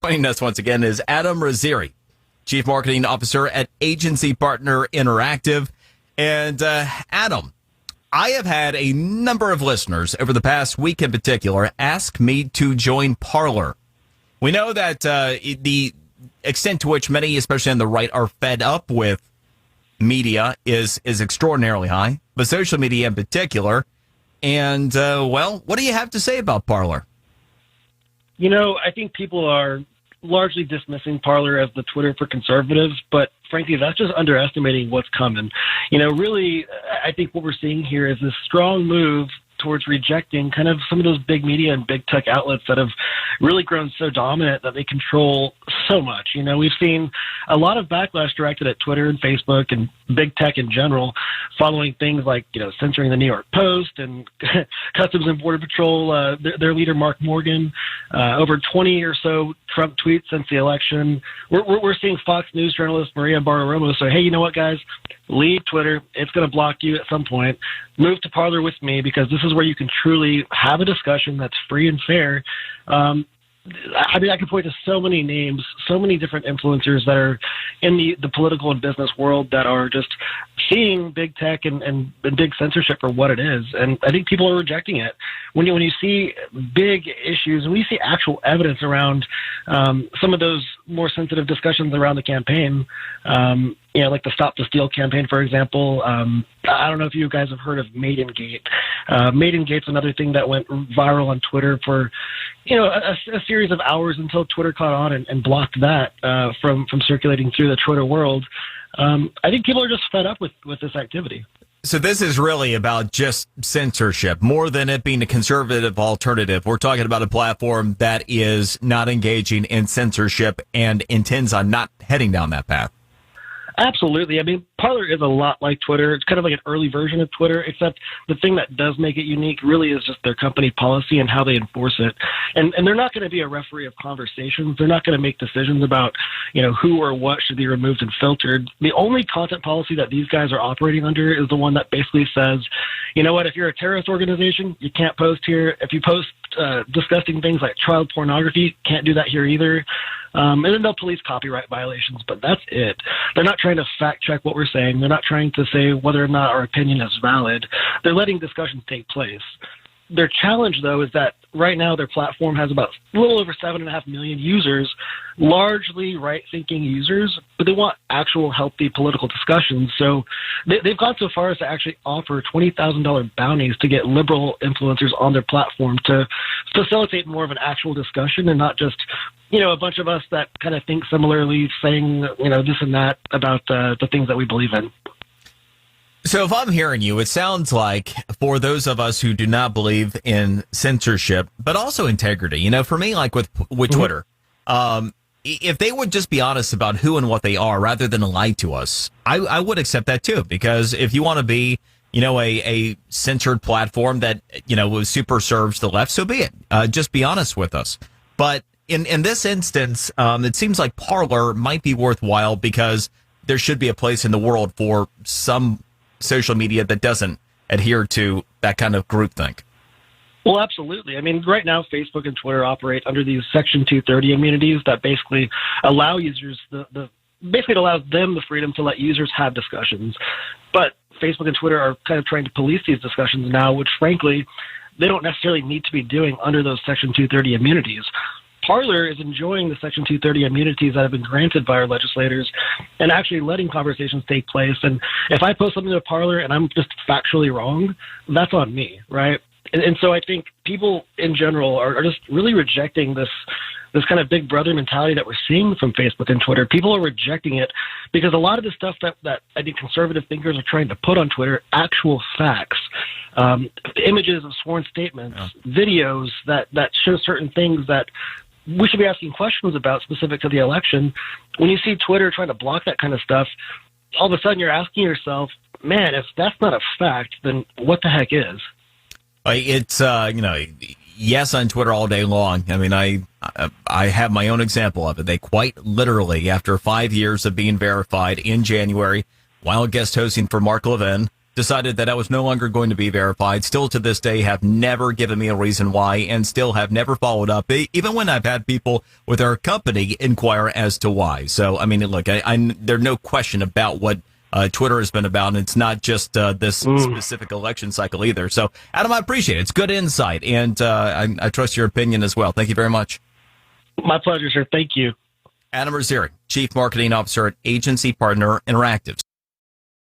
Joining us once again is Adam Rizzieri, Chief Marketing Officer at Agency Partner Interactive. And Adam, I have had a number of listeners over the past week in particular ask me to join Parler. We know that the extent to which many, especially on the right, are fed up with media is extraordinarily high, but social media in particular. And, well, what do you have to say about Parler? You know, I think people are largely dismissing Parler as the Twitter for conservatives, but frankly, that's just underestimating what's coming. You know, really, I think what we're seeing here is this strong move towards rejecting kind of some of those big media and big tech outlets that have really grown so dominant that they control so much. You know, we've seen a lot of backlash directed at Twitter and Facebook and big tech in general, following things like, you know, censoring the New York Post and Customs and Border Patrol, their leader, Mark Morgan, over 20 or so Trump tweets since the election. We're seeing Fox News journalist Maria Bartiromo say, hey, you know what, guys? Leave Twitter. It's going to block you at some point. Move to Parler with me, because this is where you can truly have a discussion that's free and fair. I mean, I could point to so many names, so many different influencers that are in the political and business world that are just seeing big tech and big censorship for what it is. And I think people are rejecting it. When you see big issues, when you see actual evidence around some of those more sensitive discussions around the campaign, you know, like the Stop the Steal campaign, for example. I don't know if you guys have heard of Maidengate. Maidengate's another thing that went viral on Twitter for, you know, a series of hours until Twitter caught on and blocked that from circulating through the Twitter world. I think people are just fed up with this activity. So this is really about just censorship, more than it being a conservative alternative. We're talking about a platform that is not engaging in censorship and intends on not heading down that path. Absolutely. I mean, Parler is a lot like Twitter. It's kind of like an early version of Twitter, except the thing that does make it unique really is just their company policy and how they enforce it. And they're not going to be a referee of conversations. They're not going to make decisions about, you know, who or what should be removed and filtered. The only content policy that these guys are operating under is the one that basically says, you know what, if you're a terrorist organization, you can't post here. If you post disgusting things like child pornography, can't do that here either. And then they'll police copyright violations, but that's it. They're not trying to fact check what we're saying. They're not trying to say whether or not our opinion is valid. They're letting discussions take place. Their challenge, though, is that right now their platform has about a little over 7.5 million users, largely right-thinking users, but they want actual healthy political discussions. So they've gone so far as to actually offer $20,000 bounties to get liberal influencers on their platform to facilitate more of an actual discussion and not just, you know, a bunch of us that kind of think similarly, saying, you know, this and that about the things that we believe in. So if I'm hearing you, it sounds like for those of us who do not believe in censorship, but also integrity, you know, for me, like with Twitter, if they would just be honest about who and what they are rather than lie to us, I would accept that too. Because if you want to be, you know, a censored platform that, you know, super serves the left, so be it. Just be honest with us. But in this instance, it seems like Parler might be worthwhile because there should be a place in the world for some social media that doesn't adhere to that kind of groupthink. Well, absolutely. I mean, right now, Facebook and Twitter operate under these Section 230 immunities that basically allow users basically it allows them the freedom to let users have discussions. But Facebook and Twitter are kind of trying to police these discussions now, which frankly, they don't necessarily need to be doing under those Section 230 immunities. Parler is enjoying the Section 230 immunities that have been granted by our legislators and actually letting conversations take place. And if I post something to Parler and I'm just factually wrong, that's on me, right? And so I think people in general are just really rejecting this kind of big brother mentality that we're seeing from Facebook and Twitter. People are rejecting it because a lot of the stuff that I think conservative thinkers are trying to put on Twitter, actual facts, images of sworn statements, videos that show certain things that we should be asking questions about specific to the election. When you see Twitter trying to block that kind of stuff, all of a sudden you're asking yourself, man, if that's not a fact, then what the heck is? It's, you know, yes, on Twitter all day long. I mean, I have my own example of it. They quite literally, after 5 years of being verified in January, while guest hosting for Mark Levin, decided that I was no longer going to be verified. Still to this day have never given me a reason why, and still have never followed up, even when I've had people with our company inquire as to why. So, I mean, look, there's no question about what Twitter has been about, and it's not just this specific election cycle either. So, Adam, I appreciate it. It's good insight, and I trust your opinion as well. Thank you very much. My pleasure, sir. Thank you. Adam Rizzieri, Chief Marketing Officer at Agency Partner Interactive.